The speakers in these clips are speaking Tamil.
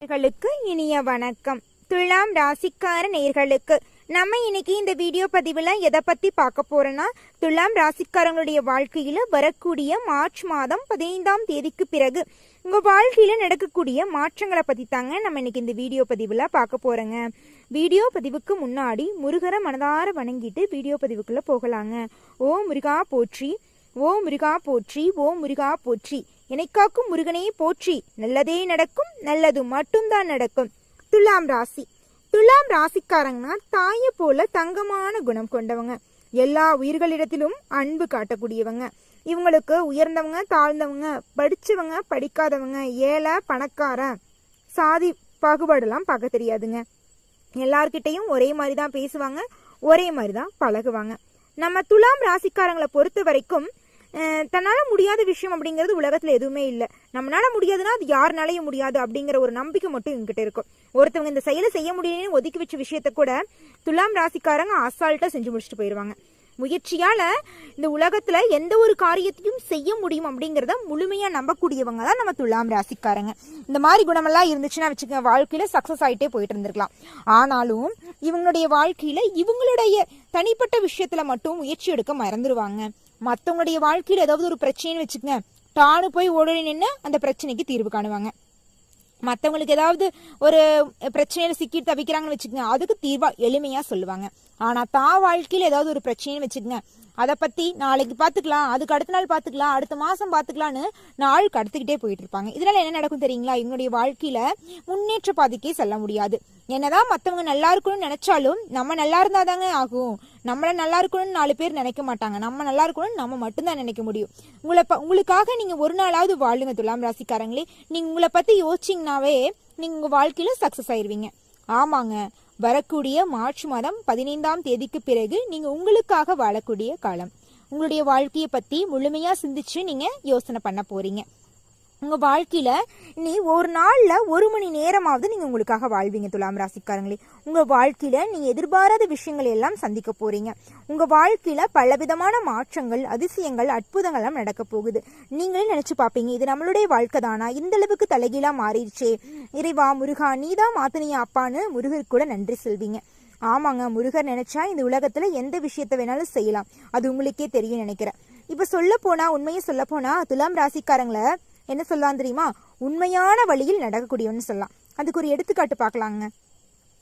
நேயர்களுக்கு இனிய வணக்கம். துலாம் ராசிக்கார நேயர்களுக்கு நம்ம இன்னைக்கு இந்த வீடியோ பதிவில் எதை பற்றி பார்க்க போறோம்னா, துலாம் ராசிக்காரங்களுடைய வாழ்க்கையில் வரக்கூடிய மார்ச் மாதம் 15ஆம் தேதிக்கு பிறகு உங்கள் வாழ்க்கையில் நடக்கக்கூடிய மாற்றங்களை பற்றி தாங்க நம்ம இன்னைக்கு இந்த வீடியோ பதிவில் பார்க்க போகிறோங்க. வீடியோ பதிவுக்கு முன்னாடி முருகரை மனதார வணங்கிட்டு வீடியோ பதிவுக்குள்ளே போகலாங்க. ஓ முருகா போற்றி, ஓ முருகா போற்றி, ஓ முருகா போற்றி, என்னைக்காக்கும் முருகனே போற்றி, நல்லதே நடக்கும், நல்லது மட்டும்தான் நடக்கும். துலாம் ராசி. துலாம் ராசிக்காரங்கன்னா தாயை போல தங்கமான குணம் கொண்டவங்க, எல்லா உயிர்களிடத்திலும் அன்பு காட்டக்கூடியவங்க. இவங்களுக்கு உயர்ந்தவங்க தாழ்ந்தவங்க, படிச்சவங்க படிக்காதவங்க, ஏழை பணக்காரன், சாதி பாகுபாடெல்லாம் பார்க்க தெரியாதுங்க. எல்லார்கிட்டையும் ஒரே மாதிரி தான் பேசுவாங்க, ஒரே மாதிரி தான் பழகுவாங்க. நம்ம துலாம் ராசிக்காரங்களை பொறுத்த வரைக்கும் தன்னால முடியாத விஷயம் அப்படிங்கிறது உலகத்துல எதுவுமே இல்லை. நம்மளால முடியாதுன்னா அது யாருனாலையும் முடியாது அப்படிங்கிற ஒரு நம்பிக்கை மட்டும் இவங்கிட்ட இருக்கும். ஒருத்தவங்க இந்த செயலை செய்ய முடியலன்னு ஒதுக்கி வச்ச விஷயத்த கூட துலாம் ராசிக்காரங்க அசால்ட்டா செஞ்சு முடிச்சுட்டு போயிடுவாங்க. முயற்சியால இந்த உலகத்துல எந்த ஒரு காரியத்தையும் செய்ய முடியும் அப்படிங்கிறத முழுமையா நம்பக்கூடியவங்க தான் நம்ம துலாம் ராசிக்காரங்க. இந்த மாதிரி குணமெல்லாம் இருந்துச்சுன்னா வச்சுக்க, வாழ்க்கையில சக்சஸ் ஆகிட்டே போயிட்டு இருந்திருக்கலாம். ஆனாலும் இவங்களுடைய வாழ்க்கையில இவங்களுடைய தனிப்பட்ட விஷயத்துல மட்டும் முயற்சி எடுக்க மறந்துடுவாங்க. மற்றவங்களுடைய வாழ்க்கையில ஏதாவது ஒரு பிரச்சனைன்னு வச்சுக்கங்க, டானு போய் ஓடி நின்று அந்த பிரச்சனைக்கு தீர்வு காணுவாங்க. மற்றவங்களுக்கு ஏதாவது ஒரு பிரச்சனையில சிக்கிட்டு தவிக்கிறாங்கன்னு வச்சுக்கோங்க, அதுக்கு தீர்வா எளிமையா சொல்லுவாங்க. ஆனா தான் வாழ்க்கையில ஏதாவது ஒரு பிரச்சனைன்னு வச்சுக்கோங்க, அதை பத்தி நாளைக்கு பாத்துக்கலாம், அதுக்கு அடுத்த நாள் பாத்துக்கலாம், அடுத்த மாசம் பாத்துக்கலான்னு நாள் கடத்திக்கிட்டே போயிட்டு இருப்பாங்க. இதனால என்ன நடக்கும் தெரியுங்களா? இவங்களுடைய வாழ்க்கையில முன்னேற்ற பாதைக்கே செல்ல முடியாது. என்னதான் மத்தவங்க நல்லா இருக்கணும்னு நினைச்சாலும் நம்ம நல்லா இருந்தாதாங்க ஆகும். நம்மள நல்லா இருக்கணும்னு 4 பேர் நினைக்க மாட்டாங்க, நம்ம நல்லா இருக்கணும்னு நம்ம மட்டும்தான் நினைக்க முடியும். உங்களுக்காக நீங்க ஒரு நாளாவது வாழுங்க துலாம் ராசிக்காரங்களே. நீங்க உங்களை பத்தி யோசிச்சிங்கனாவே நீங்க உங்க வாழ்க்கையில சக்சஸ் ஆயிருவீங்க. ஆமாங்க, வரக்கூடிய மார்ச் மாதம் 15ஆம் தேதிக்கு பிறகு நீங்க உங்களுக்காக வாழக்கூடிய காலம். உங்களுடைய வாழ்க்கையை பத்தி முழுமையா சிந்திச்சு நீங்க யோசனை பண்ண போறீங்க. உங்க வாழ்க்கையில நீ ஒரு நாள்ல 1 மணி நேரமாவது நீங்க உங்களுக்காக வாழ்வீங்க துலாம் ராசிக்காரங்களே. உங்க வாழ்க்கையில நீங்க எதிர்பாராத விஷயங்களை எல்லாம் சந்திக்க போறீங்க. உங்க வாழ்க்கையில பலவிதமான மாற்றங்கள், அதிசயங்கள், அற்புதங்கள் எல்லாம் நடக்க போகுது. நீங்களே நினைச்சு பாப்பீங்க, இது நம்மளுடைய வாழ்க்கை தானா, இந்த அளவுக்கு தலைகீழா மாறிடுச்சே, இறைவா முருகா நீதான் மாத்தினியா அப்பான்னு முருகர் கூட நன்றி சொல்வீங்க. ஆமாங்க, முருகர் நினைச்சா இந்த உலகத்துல எந்த விஷயத்த வேணாலும் செய்யலாம். அது உங்களுக்கே தெரியும் நினைக்கிறேன். இப்ப சொல்ல போனா, உண்மையை சொல்ல போனா துலாம் ராசிக்காரங்களை என்ன சொல்லலாம் தெரியுமா? உண்மையான வழியில் நடக்கக்கூடியவன்னு சொல்லலாம். அதுக்கு ஒரு எடுத்துக்காட்டு பார்க்கலாங்க.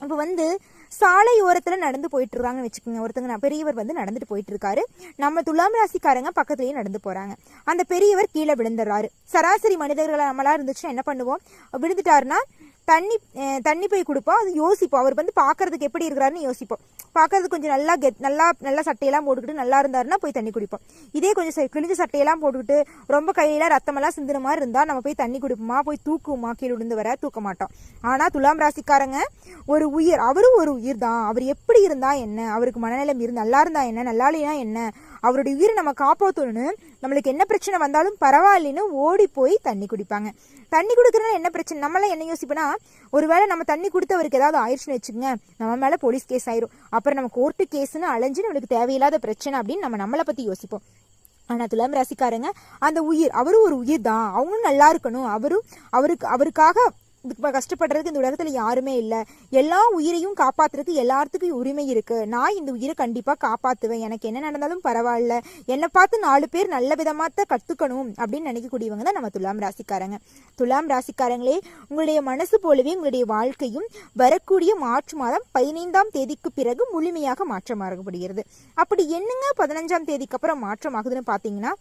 இப்போ சாலையோரத்துல நடந்து போயிட்டு இருக்காங்கன்னு வச்சுக்கோங்க. ஒருத்தங்க பெரியவர் நடந்துட்டு போயிட்டு இருக்காரு. நம்ம துலாம் ராசிக்காரங்க பக்கத்துலயே நடந்து போறாங்க. அந்த பெரியவர் கீழே விழுந்துடுறாரு. சராசரி மனிதர்கள் நம்மளா இருந்துச்சுன்னா என்ன பண்ணுவோம்? விழுந்துட்டாருன்னா தண்ணி போய் கொடுப்போம். அது யோசிப்போம், அவர் பாக்குறதுக்கு எப்படி இருக்கிறாருன்னு யோசிப்போம். பாக்குறதுக்கு கொஞ்சம் நல்லா சட்டையெல்லாம் போட்டுக்கிட்டு நல்லா இருந்தாருன்னா போய் தண்ணி குடிப்போம். இதே கொஞ்சம் கிழிஞ்ச சட்டையெல்லாம் போட்டுக்கிட்டு ரொம்ப கையில ரத்தமெல்லாம் சிந்துற மாதிரி இருந்தா நம்ம போய் தண்ணி குடிப்போமா? போய் தூக்குமா? கீழே விழுந்து வர தூக்க மாட்டோம். ஆனா துலாம் ராசிக்காரங்க ஒரு உயிர், அவரும் ஒரு உயிர் தான். அவர் எப்படி இருந்தா என்ன, அவருக்கு மனநலம் நல்லா இருந்தா என்ன, நல்லா இல்லையா என்ன, அவருடைய உயிரை நம்ம காப்பாற்றணும்னு நம்மளுக்கு என்ன பிரச்சனை வந்தாலும் பரவாயில்லன்னு ஓடி போய் தண்ணி குடிப்பாங்க. தண்ணி குடுக்கறதுனால என்ன பிரச்சனை? நம்மளாம் என்ன யோசிப்போம்னா, ஒருவேளை நம்ம தண்ணி கொடுத்து அவருக்கு ஏதாவது ஆயிடுச்சுன்னு வச்சுக்கோங்க, நம்ம மேல போலீஸ் கேஸ் ஆயிரும். அப்புறம் நம்ம கோர்ட்டு கேஸ்ன்னு அலைஞ்சு நம்மளுக்கு தேவையில்லாத பிரச்சனை அப்படின்னு நம்மளை பத்தி யோசிப்போம். ஆனா துலாம் ராசிக்காரங்க அந்த உயிர், அவரும் ஒரு உயிர் தான், அவங்களும் நல்லா இருக்கணும், அவருக்காக கஷ்டப்படுறதுக்கு இந்த உலகத்துல யாருமே இல்ல, எல்லா உயிரையும் காப்பாத்துறதுக்கு எல்லாத்துக்கும் உரிமை இருக்கு, நான் இந்த உயிரை கண்டிப்பா காப்பாத்துவேன், எனக்கு என்ன நடந்தாலும் பரவாயில்ல, என்னை பார்த்து 4 பேர் நல்ல விதமா கத்துக்கணும் அப்படின்னு நினைக்கக்கூடியவங்க தான் நம்ம துலாம் ராசிக்காரங்க. துலாம் ராசிக்காரங்களே, உங்களுடைய மனசு போலவே உங்களுடைய வாழ்க்கையும் வரக்கூடிய மார்ச் மாதம் 15ஆம் தேதிக்கு பிறகு முழுமையாக மாற்றமாகப்படுகிறது. அப்படி என்னங்க 15ஆம் தேதிக்கு அப்புறம் மாற்றம் ஆகுதுன்னு பாத்தீங்கன்னா,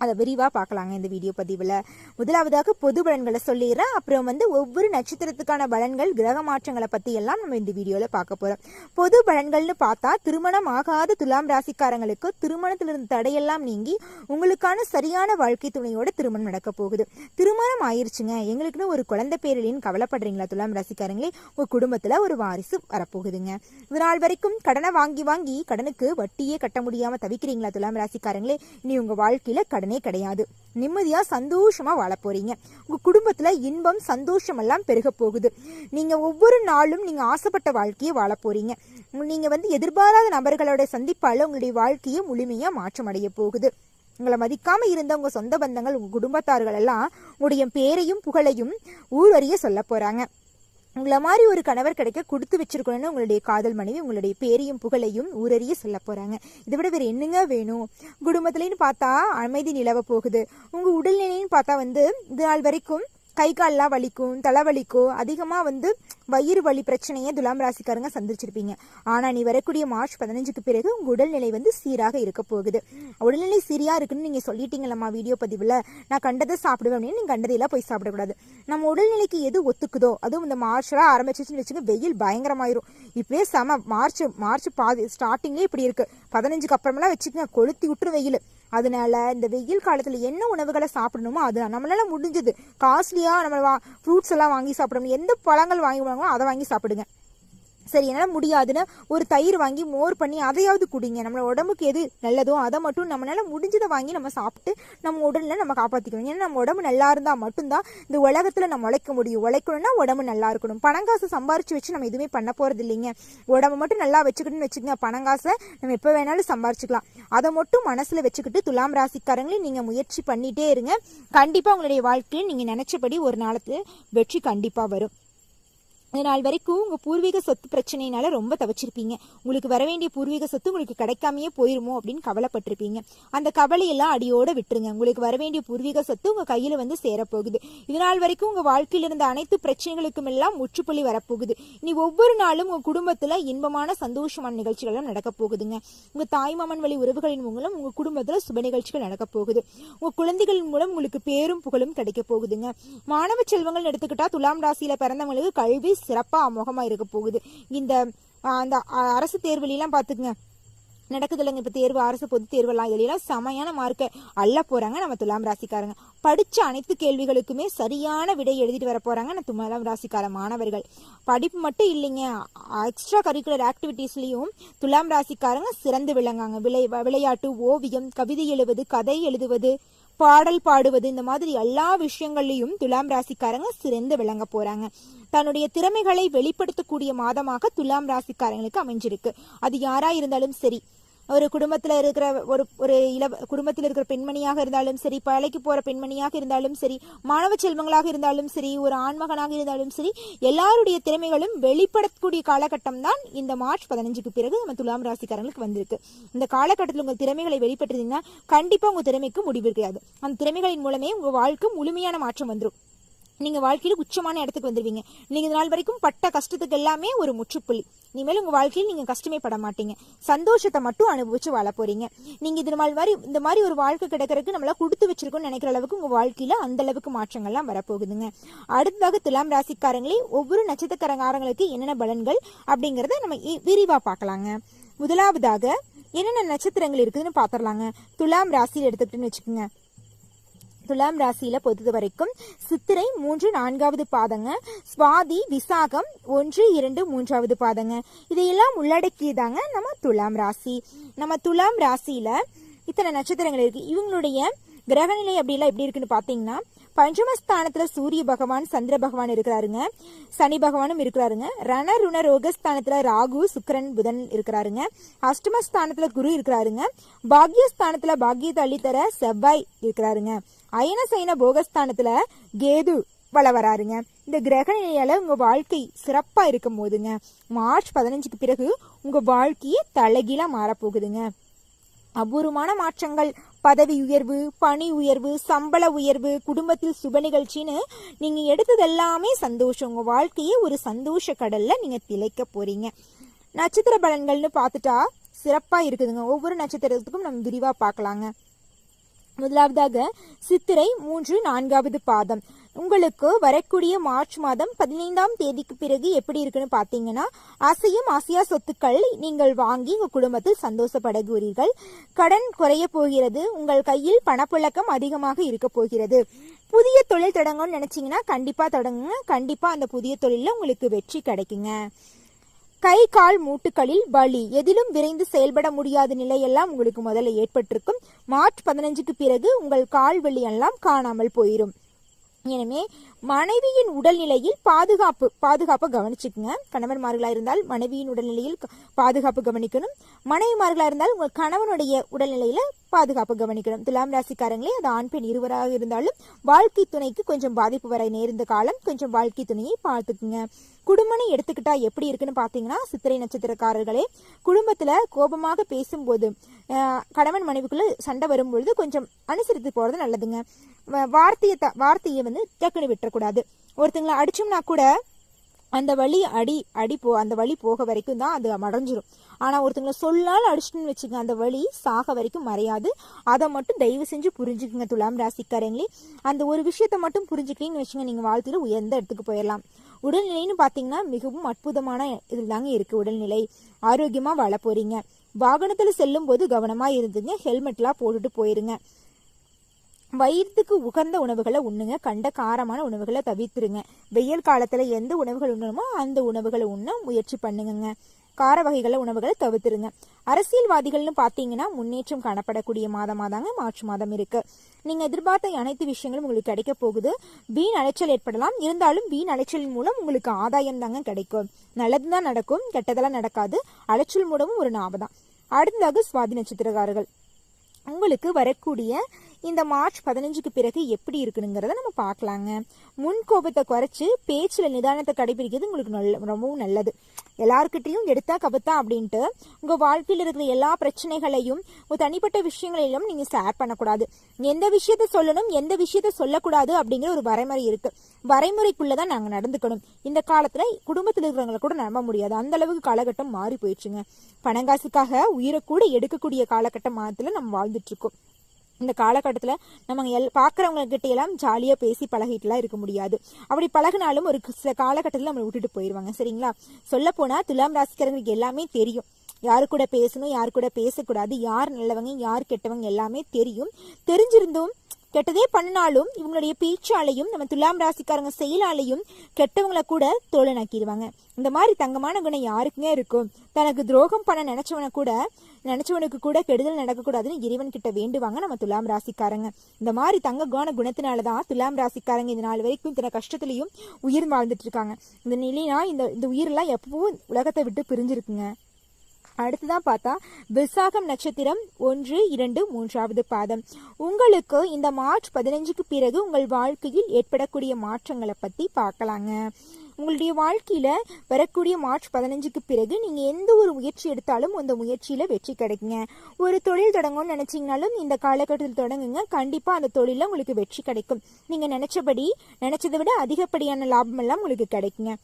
அதை விரிவாக பார்க்கலாங்க இந்த வீடியோ பதிவில். முதலாவதாக பொது பலன்களை சொல்லிடுறேன். அப்புறம் ஒவ்வொரு நட்சத்திரத்துக்கான பலன்கள், கிரக மாற்றங்களை பற்றி எல்லாம் நம்ம இந்த வீடியோவில் பார்க்க போகிறோம். பொது பலன்கள்னு பார்த்தா, திருமணம் ஆகாத துலாம் ராசிக்காரங்களுக்கு திருமணத்திலிருந்து தடையெல்லாம் நீங்கி உங்களுக்கான சரியான வாழ்க்கை துணையோட திருமணம் நடக்க போகுது. திருமணம் ஆயிருச்சுங்க, எங்களுக்குன்னு ஒரு குழந்தை பேரிலின்னு கவலைப்படுறீங்களா துலாம் ராசிக்காரங்களே? உங்கள் குடும்பத்தில் ஒரு வாரிசு வரப்போகுதுங்க. இது நாள் வரைக்கும் கடனை வாங்கி கடனுக்கு வட்டியே கட்ட முடியாமல் தவிக்கிறீங்களா துலாம் ராசிக்காரங்களே? இனி உங்கள் வாழ்க்கையில் கடன் கிடையாது. நிம்மதியா சந்தோஷமா வாழ போறீங்க. உங்க குடும்பத்துல இன்பம், சந்தோஷம் எல்லாம் பெருக போகுது. நீங்க ஒவ்வொரு நாளும் நீங்க ஆசைப்பட்ட வாழ்க்கையை வாழ போறீங்க. நீங்க எதிர்பாராத நபர்களோட சந்திப்பால உங்களுடைய வாழ்க்கையை முழுமையா மாற்றம் அடைய போகுது. உங்களை மதிக்காம இருந்த உங்க சொந்த பந்தங்கள், உங்க குடும்பத்தார்கள் எல்லாம் உங்களுடைய பேரையும் புகழையும் ஊர் அறிய சொல்ல போறாங்க. உங்களை மாதிரி ஒரு கணவர் கிடைக்க கொடுத்து வச்சிருக்கணும்னு உங்களுடைய காதல் மனைவி உங்களுடைய பேரையும் புகழையும் ஊரறிய சொல்ல போறாங்க. இதை விட வேற என்னங்க வேணும்? குடும்பத்துலன்னு பார்த்தா அமைதி நிலவ போகுது. உங்க உடல்நிலைன்னு பார்த்தா இது நாள் வரைக்கும் கை கால்லாம் வலிக்கும், தலைவலிக்கும், அதிகமாக வயிறு வலி பிரச்சனையை துலாம் ராசிக்காரங்க சந்திச்சிருப்பீங்க. ஆனால் நீ வரக்கூடிய மார்ச் 15க்கு பிறகு உங்கள் உடல்நிலை சீராக இருக்க போகுது. உடல்நிலை சீராக இருக்குன்னு நீங்கள் சொல்லிட்டீங்களம்மா வீடியோ பதிவில், நான் கண்டதை சாப்பிடுவேன் அப்படின்னு நீங்கள் கண்டதையெல்லாம் போய் சாப்பிடக்கூடாது. நம்ம உடல்நிலைக்கு எது ஒத்துக்குதோ, அதுவும் இந்த மார்ச்லாம் ஆரம்பிச்சிச்சுன்னு வச்சுங்க, வெயில் பயங்கரமாயிரும். இப்படியே மார்ச் பாதி ஸ்டார்டிங்லேயே இப்படி இருக்குது. 15க்கு அப்புறமெல்லாம் வச்சுக்கோங்க, கொளுத்தி விட்டுரும் வெயில். அதனால இந்த வெயில் காலத்தில் என்ன உணவுகளை சாப்பிடணுமோ அது நம்மளால முடிஞ்சது காஸ்ட்லியாக நம்ம ஃப்ரூட்ஸ் எல்லாம் வாங்கி சாப்பிடணும். எந்த பழங்கள் வாங்கி வாங்குவோம் அதை வாங்கி சாப்பிடுங்க. சரி, என்னால் முடியாதுன்னு ஒரு தயிர் வாங்கி மோர் பண்ணி அதையாவது குடிங்க. நம்மளோட உடம்புக்கு எது நல்லதோ அதை மட்டும் நம்மளால முடிஞ்சதை வாங்கி நம்ம சாப்பிட்டு நம்ம உடல்ல நம்ம காப்பாற்றிக்கணும். ஏன்னா நம்ம உடம்பு நல்லா இருந்தால் மட்டும்தான் இந்த உலகத்தில் நம்ம உழைக்க முடியும். உழைக்கணும்னா உடம்பு நல்லா இருக்கணும். பணங்காசை சம்பாரிச்சு வச்சு நம்ம எதுவுமே பண்ண போகிறது இல்லைங்க. உடம்பு மட்டும் நல்லா வச்சுக்கிட்டுன்னு வச்சுக்கோங்க, பணங்காசை நம்ம எப்போ வேணாலும் சம்பாரிச்சுக்கலாம். அதை மட்டும் மனசில் வச்சுக்கிட்டு துலாம் ராசிக்காரங்களையும் நீங்கள் முயற்சி பண்ணிகிட்டே இருங்க. கண்டிப்பாக உங்களுடைய வாழ்க்கையில் நீங்கள் நினச்சபடி ஒரு நாளுக்கு வெற்றி கண்டிப்பாக வரும். இதனால் வரைக்கும் உங்கள் பூர்வீக சொத்து பிரச்சனையினால ரொம்ப தவிச்சிருப்பீங்க. உங்களுக்கு வர வேண்டிய பூர்வீக சொத்து உங்களுக்கு கிடைக்காமையே போயிருமோ அப்படின்னு கவலைப்பட்டிருப்பீங்க. அந்த கவலையெல்லாம் அடியோட விட்டுருங்க. உங்களுக்கு வர வேண்டிய பூர்வீக சொத்து உங்கள் கையில் சேரப்போகுது. இதனால் வரைக்கும் உங்கள் வாழ்க்கையில் இருந்த அனைத்து பிரச்சனைகளுக்கும் எல்லாம் முற்றுப்புள்ளி வரப்போகுது. இனி ஒவ்வொரு நாளும் உங்கள் குடும்பத்தில் இன்பமான சந்தோஷமான நிகழ்ச்சிகளும் நடக்க போகுதுங்க. உங்கள் தாய்மாமன் வழி உறவுகளின் மூலம் உங்கள் குடும்பத்தில் சுப நிகழ்ச்சிகள் நடக்க போகுது. உங்கள் குழந்தைகளின் மூலம் உங்களுக்கு பேரும் புகழும் கிடைக்க போகுதுங்க. மாணவ செல்வங்கள் எடுத்துக்கிட்டா துலாம் ராசியில பிறந்தவங்களுக்கு கல்வி சிறப்பா அமோகமா இருக்க போகுது. இந்த அந்த அரசு தேர்வுலாம் பாத்துக்குங்க நடக்குதுல்லங்க. இப்ப தேர்வு, அரசு பொது தேர்வெல்லாம் எல்லாம் செமையான மார்க்க அள்ள போறாங்க நம்ம துலாம் ராசிக்காரங்க. படிச்ச அனைத்து கேள்விகளுக்குமே சரியான விடை எழுதிட்டு வர போறாங்க நம்ம துலாம் ராசிக்கார மாணவர்கள். படிப்பு மட்டும் இல்லைங்க, எக்ஸ்ட்ரா கரிக்குலர் ஆக்டிவிட்டிஸ்லயும் துலாம் ராசிக்காரங்க சிறந்து விளங்காங்க. விளையாட்டு, ஓவியம், கவிதை எழுவது, கதை எழுதுவது, பாடல் பாடுவது, இந்த மாதிரி எல்லா விஷயங்கள்லயும் துலாம் ராசிக்காரங்க சிறந்து விளங்க போறாங்க. தன்னுடைய திறமைகளை வெளிப்படுத்தக்கூடிய மாதமாக துலாம் ராசிக்காரங்களுக்கு அமைஞ்சிருக்கு. அது யாரா இருந்தாலும் சரி, ஒரு குடும்பத்துல இருக்கிற குடும்பத்தில் இருக்கிற பெண்மணியாக இருந்தாலும் சரி, பழைக்கு போற பெண்மணியாக இருந்தாலும் சரி, மாணவ செல்வங்களாக இருந்தாலும் சரி, ஒரு ஆண்மகனாக இருந்தாலும் சரி, எல்லாருடைய திறமைகளும் வெளிப்படக்கூடிய காலகட்டம் தான் இந்த மார்ச் 15க்கு பிறகு நம்ம துலாம் ராசிக்காரங்களுக்கு வந்திருக்கு. இந்த காலகட்டத்தில் உங்கள் திறமைகளை வெளிப்படுத்தினீங்கன்னா கண்டிப்பா உங்க திறமைக்கு முடிவு இருக்காது. அந்த திறமைகளின் மூலமே உங்க வாழ்க்கை முழுமையான மாற்றம் வந்துடும். நீங்க வாழ்க்கையில உச்சமான இடத்துக்கு வந்துருவீங்க. நீங்க இது நாள் வரைக்கும் பட்ட கஷ்டத்துக்கு எல்லாமே ஒரு முற்றுப்புள்ளி. இனிமேல் உங்க வாழ்க்கையில் நீங்க கஷ்டமே பட மாட்டீங்க. சந்தோஷத்தை மட்டும் அனுபவிச்சு வாழ போறீங்க. நீங்க இந்த மாதிரி ஒரு வாழ்க்கை கிடைக்கிறதுக்கு நம்மள கொடுத்து வச்சிருக்கோம்னு நினைக்கிற அளவுக்கு உங்க வாழ்க்கையில அந்த அளவுக்கு மாற்றங்கள்லாம் வரப்போகுதுங்க. அடுத்ததாக துலாம் ராசிக்காரங்களே ஒவ்வொரு நட்சத்திரக்காரங்களுக்கு என்னென்ன பலன்கள் அப்படிங்கறத நம்ம விரிவா பார்க்கலாங்க. முதலாவதாக என்னென்ன நட்சத்திரங்கள் இருக்குதுன்னு பாத்திரலாங்க. துலாம் ராசியில் எடுத்துக்கிட்டுன்னு வச்சுக்கோங்க. துலாம் ராசியில பொறுத்த வரைக்கும் சித்திரை 3, 4வது பாதங்க, சுவாதி, விசாகம் 1, 2, 3வது பாதங்க. இதையெல்லாம் உள்ளடக்கியதாங்க நம்ம துலாம் ராசி. நம்ம துலாம் ராசியில இத்தனை நட்சத்திரங்கள் இருக்கு. இவங்களுடைய கிரகநிலை அப்படிலாம் எப்படி இருக்குன்னு பாத்தீங்கன்னா, பஞ்சமஸ்தானத்துல சூரிய பகவான், சந்திர பகவான் இருக்கிறாருங்க. சனி பகவானும் இருக்கிறாருங்க. ரணருண ரோகஸ்தானத்துல ராகு, சுக்கிரன், புதன் இருக்கிறாருங்க. அஷ்டமஸ்தானத்துல குரு இருக்கிறாருங்க. பாக்யஸ்தானத்துல பாக்யத்தை அள்ளித்தர செவ்வாய் இருக்கிறாருங்க. அயன சைன போகஸ்தானத்துல கேது வளவராருங்க. இந்த கிரக நிலையால உங்க வாழ்க்கை சிறப்பா இருக்கும் போதுங்க மார்ச் 15க்கு பிறகு உங்க வாழ்க்கையே தலைகீழா மாறப்போகுதுங்க. அபூர்வமான மாற்றங்கள், பதவி உயர்வு, பணி உயர்வு, சம்பள உயர்வு, குடும்பத்தில் சுப நிகழ்ச்சின்னு நீங்க எடுத்தது எல்லாமே சந்தோஷம். உங்க வாழ்க்கையே ஒரு சந்தோஷ கடல்ல நீங்க திளைக்க போறீங்க. நட்சத்திர பலன்கள்னு பார்த்துட்டா சிறப்பா இருக்குதுங்க. ஒவ்வொரு நட்சத்திரத்துக்கும் நம்ம விரிவா பார்க்கலாங்க. முதலாவதாக சித்திரை 3, 4வது பாதம். உங்களுக்கு வரக்கூடிய மார்ச் மாதம் 15ஆம் தேதிக்கு பிறகு எப்படி இருக்குன்னு பாத்தீங்கன்னா, அசையும் ஆசையா சொத்துக்கள் நீங்கள் வாங்கி உங்க குடும்பத்தில் சந்தோஷப்படுகிறீர்கள். கடன் குறைய போகிறது. உங்கள் கையில் பணப்புழக்கம் அதிகமாக இருக்க போகிறது. புதிய தொழில் தொடங்கணும்னு நினைச்சீங்கன்னா கண்டிப்பா தொடங்குங்க. கண்டிப்பா அந்த புதிய தொழில உங்களுக்கு வெற்றி கிடைக்குங்க. கை கால் மூட்டுகளில் வலி, எதிலும் விரைந்து செயல்பட முடியாத நிலையெல்லாம் உங்களுக்கு முதல்ல ஏற்பட்டிருக்கும். மார்ச் 15க்கு பிறகு உங்கள் கால் வலி எல்லாம் காணாமல் போயிடும். எனவே மனைவியின் உடல்நிலையில் பாதுகாப்பை கவனிச்சுக்குங்க. கணவன்மார்களா இருந்தால் மனைவியின் உடல்நிலையில் பாதுகாப்பு கவனிக்கணும். மனைவிமார்களா இருந்தால் உங்கள் கணவனுடைய உடல்நிலையில பாதுகாப்பு கவனிக்கணும். துலாம் ராசிக்காரங்களே, அது ஆண் பெண் இருவராக இருந்தாலும் வாழ்க்கை துணைக்கு கொஞ்சம் பாதிப்பு வர நேர்ந்த காலம். கொஞ்சம் வாழ்க்கை துணையை பார்த்துக்குங்க. குடும்பம்னு எடுத்துக்கிட்டா எப்படி இருக்குன்னு பாத்தீங்கன்னா, சித்திரை நட்சத்திரக்காரர்களே, குடும்பத்துல கோபமாக பேசும்போது கணவன் மனைவிக்குள்ள சண்டை வரும்பொழுது கொஞ்சம் அனுசரித்து போறது நல்லதுங்க. வார்த்தையை டக்குன்னு விட்டுறக்கூடாது. ஒருத்தங்களை அடிச்சோம்னா கூட அந்த வலி அந்த வலி போக வரைக்கும் தான் அது மறைஞ்சிரும். ஆனா ஒருத்தங்களை சொல்லால் அடிச்சுட்டுன்னு வச்சுங்க, அந்த வலி சாக வரைக்கும் மறையாது. அதை மட்டும் தயவு செஞ்சு புரிஞ்சுக்குங்க துலாம் ராசிக்காரங்களே. அந்த ஒரு விஷயத்த மட்டும் புரிஞ்சுக்கிட்டீங்கன்னு வச்சுங்க, நீங்க வாழ்க்கையில உயர்ந்த இடத்துக்கு போயிடலாம். உடல்நிலைன்னு பாத்தீங்கன்னா மிகவும் அற்புதமான இதில் தாங்க இருக்கு. உடல்நிலை ஆரோக்கியமா வாழ போறீங்க. வாகனத்துல செல்லும் போது கவனமா இருந்துங்க. ஹெல்மெட்லாம் போட்டுட்டு போயிருங்க. வயிற்றுக்கு உகந்த உணவுகளை உண்ணுங்க. கண்ட காரமான உணவுகளை தவிர்த்துருங்க. வெயில் காலத்துல எந்த உணவுகள் உண்ணணுமோ அந்த உணவுகளை உண்ண முயற்சி பண்ணுங்க. கார உணவுகளை தவிர்த்துருங்க. அரசியல்வாதிகள்னு பாத்தீங்கன்னா முன்னேற்றம் காணப்படக்கூடிய மாதமாதாங்க மார்ச் மாதம் இருக்கு. நீங்க எதிர்பார்த்த அனைத்து விஷயங்களும் உங்களுக்கு கிடைக்க போகுது. வீண் அலைச்சல் ஏற்படலாம், இருந்தாலும் வீண் அலைச்சலின் மூலம் உங்களுக்கு ஆதாயம் தாங்க கிடைக்கும். நல்லதுதான் நடக்கும், கெட்டதெல்லாம் நடக்காது. அலைச்சல் மூலமும் ஒரு லாபம் தான். அடுத்ததாக சுவாதி நட்சத்திரக்காரர்கள், உங்களுக்கு வரக்கூடிய இந்த மார்ச் 15க்கு பிறகு எப்படி இருக்குனுங்கிறத நம்ம பார்க்கலாங்க. முன் கோபத்தை குறைச்சு பேச்சுல நிதானத்தை கடைபிடிக்கிறது உங்களுக்கு ரொம்பவும் நல்லது. எல்லாருக்கிட்டையும் எடுத்தா கபத்தா அப்படின்ட்டு உங்க வாழ்க்கையில் இருக்கிற எல்லா பிரச்சனைகளையும் தனிப்பட்ட விஷயங்களையும் நீங்க ஷேர் பண்ணக்கூடாது. எந்த விஷயத்த சொல்லணும், எந்த விஷயத்த சொல்லக்கூடாது அப்படிங்கிற ஒரு வரைமுறை இருக்கு. வரைமுறைக்குள்ளதான் நாங்க நடந்துக்கணும். இந்த காலத்துல குடும்பத்தில் இருக்கிறவங்களை கூட நம்ப முடியாது. அந்த அளவுக்கு காலகட்டம் மாறி போயிடுச்சுங்க. பணங்காசுக்காக உயிரை கூட எடுக்கக்கூடிய காலகட்ட மாதத்துல நம்ம வாழ்ந்துட்டு இருக்கோம். இந்த காலகட்டத்துல நம்ம பாக்குறவங்க கிட்ட எல்லாம் ஜாலியா பேசி பழகிட்டுலாம் இருக்க முடியாது. அப்படி பழகினாலும் ஒரு சில காலகட்டத்துல நம்மளை விட்டுட்டு போயிருவாங்க. சரிங்களா? சொல்ல போனா துலாம் ராசிக்காரங்களுக்கு எல்லாமே தெரியும். யாரு கூட பேசணும், யாரு கூட பேசக்கூடாது, யார் நல்லவங்க யார் கெட்டவங்க எல்லாமே தெரியும். தெரிஞ்சிருந்தும் கெட்டதே பண்ணினாலும் இவங்களுடைய பேச்சாலையும் நம்ம துலாம் ராசிக்காரங்க செயலாலையும் கெட்டவங்களை கூட தோழனாக்கிடுவாங்க. இந்த மாதிரி தங்கமான குணம் யாருக்குங்க இருக்கும்? தனக்கு துரோகம் பண்ண நினைச்சவனுக்கு கூட கெடுதல் நடக்கக்கூடாதுன்னு இறைவன் கிட்ட வேண்டுவாங்க நம்ம துலாம் ராசிக்காரங்க. இந்த மாதிரி தங்கமான குணத்தினாலதான் துலாம் ராசிக்காரங்க இந்த நாள் வரைக்கும் இத்தனை கஷ்டத்திலையும் உயிர் வாழ்ந்துட்டு இருக்காங்க. இந்த நிலையா இந்த உயிரெல்லாம் எப்பவும் உலகத்தை விட்டு பிரிஞ்சிருக்குங்க. அடுத்துதான் பார்த்தா விசாகம் நட்சத்திரம் 1, 2, 3வது பாதம். உங்களுக்கு இந்த மார்ச் 15க்கு பிறகு உங்கள் வாழ்க்கையில் ஏற்படக்கூடிய மாற்றங்களை பத்தி பார்க்கலாங்க. உங்களுடைய வாழ்க்கையில வரக்கூடிய மார்ச் 15க்கு பிறகு நீங்க எந்த ஒரு முயற்சி எடுத்தாலும் அந்த முயற்சியில வெற்றி கிடைக்குங்க. ஒரு தொழில் தொடங்கணும்னு நினைச்சீங்கனாலும் இந்த காலகட்டத்தில் தொடங்குங்க. கண்டிப்பா அந்த தொழில உங்களுக்கு வெற்றி கிடைக்கும். நீங்க நினைச்சதை விட அதிகப்படியான லாபம் எல்லாம் உங்களுக்கு கிடைக்குங்க.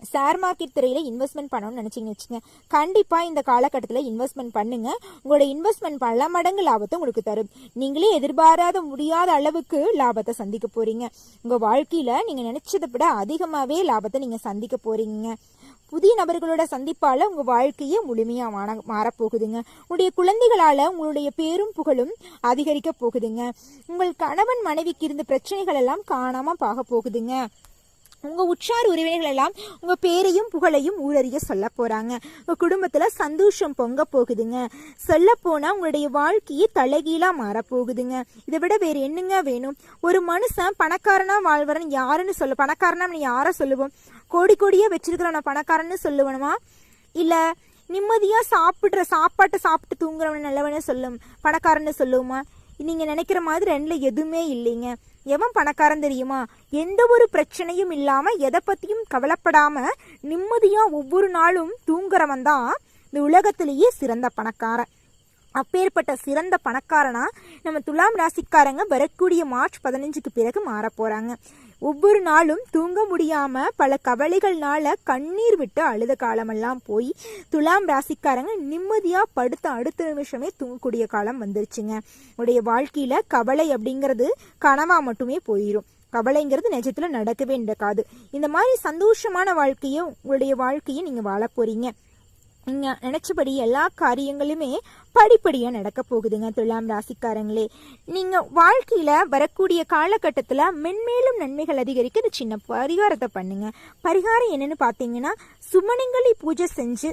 ஷேர் மார்க்கெட் துறையில இன்வெஸ்ட்மெண்ட் பண்ணணும்னு நினைச்சீங்கன்னு வச்சுங்க, கண்டிப்பா இந்த காலகட்டத்தில் இன்வெஸ்ட்மெண்ட் பண்ணுங்க. உங்களோட இன்வெஸ்ட்மெண்ட் பல மடங்கு லாபத்தை உங்களுக்கு தரும். நீங்களே எதிர்பாராத முடியாத அளவுக்கு லாபத்தை சந்திக்க போறீங்க. உங்க வாழ்க்கையில நீங்க நினைச்சதை விட அதிகமாவே லாபத்தை நீங்க சந்திக்க போறீங்க. புதிய நபர்களோட சந்திப்பால உங்க வாழ்க்கையே முழுமையா மாறப்போகுதுங்க. உங்களுடைய குழந்தைகளால உங்களுடைய பேரும் புகழும் அதிகரிக்க போகுதுங்க. உங்கள் கணவன் மனைவிக்கு இருந்த பிரச்சனைகள் எல்லாம் காணாம பார்க்க போகுதுங்க. உங்க உற்றார் உறவினர்கள் எல்லாம் உங்க பேரையும் புகழையும் ஊரறிய சொல்ல போறாங்க. உங்க குடும்பத்துல சந்தோஷம் பொங்க போகுதுங்க. சொல்ல போனா உங்களுடைய வாழ்க்கையே தலைகீழா மாறப்போகுதுங்க. இதை விட வேற என்னங்க வேணும்? ஒரு மனுஷன் பணக்காரனா வாழ்வரன் யாருன்னு பணக்காரனா யார சொல்லுவோம்? கோடியா வச்சிருக்கிறவன பணக்காரன்னு சொல்லுவனுமா? இல்ல நிம்மதியா சாப்பாட்டை சாப்பிட்டு தூங்குறவன நல்லவனு பணக்காரன்னு சொல்லுவோமா? நீங்க நினைக்கிற மாதிரி ரெண்டுல எதுவுமே இல்லைங்க. எவன் பணக்காரன் தெரியுமா? எந்த ஒரு பிரச்சனையும் இல்லாம எதை பத்தியும் கவலைப்படாம நிம்மதியா ஒவ்வொரு நாளும் தூங்குறவன் தான் இந்த உலகத்திலேயே சிறந்த பணக்காரன். அப்பேற்பட்ட சிறந்த பணக்காரனா நம்ம துலாம் ராசிக்காரங்க வரக்கூடிய மார்ச் 15க்கு பிறகு மாற போறாங்க. ஒவ்வொரு நாளும் தூங்க முடியாம பல கவலைகள்னால கண்ணீர் விட்டு அழுத காலமெல்லாம் போய் துலாம் ராசிக்காரங்க நிம்மதியா படுத்த அடுத்த நிமிஷமே தூங்கக்கூடிய காலம் வந்துருச்சுங்க. உடைய வாழ்க்கையில கவலை அப்படிங்கிறது கனவா மட்டுமே போயிடும். கவலைங்கிறது நிஜத்துல நடக்கவே நடக்காது. இந்த மாதிரி சந்தோஷமான உங்களுடைய வாழ்க்கையை நீங்க வாழ போறீங்க. நீங்க நினைச்சபடி எல்லா காரியங்களுமே படிப்படியா நடக்க போகுதுங்க துலாம் ராசிக்காரங்களே. நீங்க வாழ்க்கையில வரக்கூடிய காலகட்டத்துல மென்மேலும் நன்மைகள் அதிகரிக்க இந்த சின்ன பரிகாரத்தை பண்ணுங்க. பரிகாரம் என்னன்னு பாத்தீங்கன்னா, சுமனங்களை பூஜை செஞ்சு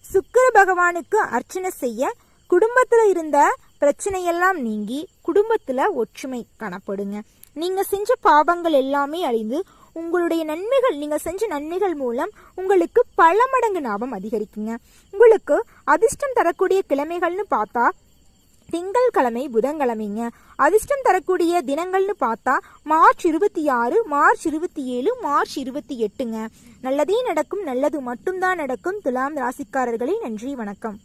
சுக்கிர பகவானுக்கு அர்ச்சனை செய்ய குடும்பத்துல இருந்த பிரச்சனையெல்லாம் நீங்கி குடும்பத்துல ஒற்றுமை காணப்படுங்க. நீங்க செஞ்ச பாவங்கள் எல்லாமே அழிந்து உங்களுடைய நன்மைகள், நீங்க செஞ்ச நன்மைகள் மூலம் உங்களுக்கு பல மடங்கு லாபம் அதிகரிக்குங்க. உங்களுக்கு அதிர்ஷ்டம் தரக்கூடிய கிழமைகள்னு பார்த்தா திங்கள்கிழமை, புதன்கிழமைங்க. அதிர்ஷ்டம் தரக்கூடிய தினங்கள்னு பார்த்தா மார்ச் 26, மார்ச் 27, மார்ச் 28ங்க. நல்லதே நடக்கும், நல்லது மட்டும்தான் நடக்கும் துலாம் ராசிக்காரர்களே. நன்றி, வணக்கம்.